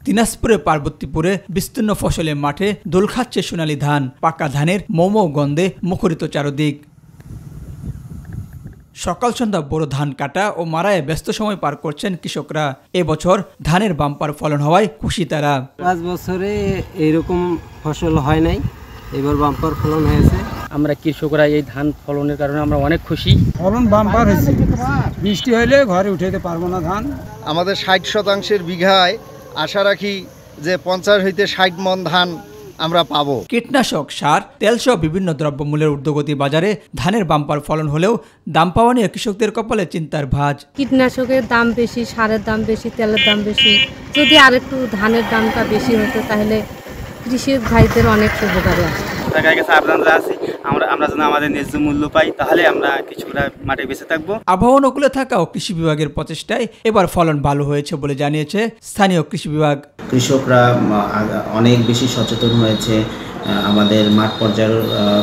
দিনাজপুরের পার্বতীপুরে বিস্তীর্ণ ফসলের মাঠে দোল খাচ্ছে সোনালী ধান। পাকা ধানের মৌমৌ গন্ধে মুখরিত চারদিক। সকাল সন্ধ্যা বড় ধান কাটা ও মারায় ব্যস্ত সময় পার করছেন কৃষকরা। এবছর ধানের বাম্পার ফলন হওয়ায় খুশি তারা। 5 বছরে এরকম ফসল হয় নাই, এবার বাম্পার ফলন হয়েছে। আমরা কৃষকরা এই ধান ফলনের কারণে আমরা অনেক খুশি। ফলন বাম্পার হয়েছে, বৃষ্টি হইলে ঘরে উঠাইতে পারবো না ধান। আমাদের 60% বিঘায় আশা রাখি যে 50 হইতে 60 মণ ধান আমরা পাবো। কীটনাশক, সার, তেলসহ বিভিন্ন দ্রব্যমূল্যের ঊর্ধ্বগতি বাজারে ধানের বাম্পার ফলন হলেও দাম পাওয়া নিয়ে কৃষকদের কপালে চিন্তার ভাঁজ। কীটনাশকের দাম বেশি, সারের দাম বেশি, তেলের দাম বেশি। যদি আরেকটু ধানের দামটা বেশি হতো তাহলে কৃষক ভাইদের অনেক উপকারে আসতো। সরকারের কাছে আবেদন জানাচ্ছি, আমরা যেন আমাদের ন্যায্য মূল্য পাই, তাহলে আমরা কৃষকরা মাঠে বেঁচে থাকবো। আবহাওয়া অনুকূলে থাকা ও কৃষি বিভাগের প্রচেষ্টায় এবার ফলন ভালো হয়েছে বলে জানিয়েছে স্থানীয় কৃষি বিভাগ। কৃষকরা অনেক বেশি সচেতন হয়েছে। আমাদের মাঠ পর্যায়ের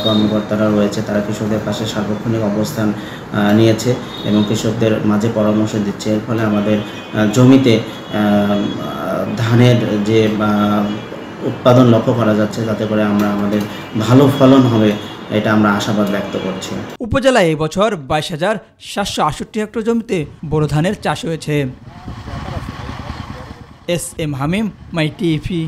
কর্মকর্তারা রয়েছে, তারা কৃষকদের পাশে সার্বক্ষণিক অবস্থান নিয়েছে এবং কৃষকদের মাঝে পরামর্শ দিচ্ছে। এর ফলে আমাদের জমিতে ধানের যে উৎপাদন লক্ষ্য করা যাচ্ছে, যাতে করে আমাদের ভালো ফলন হবে, এটা আমরা আশাবাদ ব্যক্ত করছি। উপজেলায় এই বছর 22,768 হেক্টর জমিতে বোরো ধানের চাষ হয়েছে। এস এম হামিম, মাই টিভি।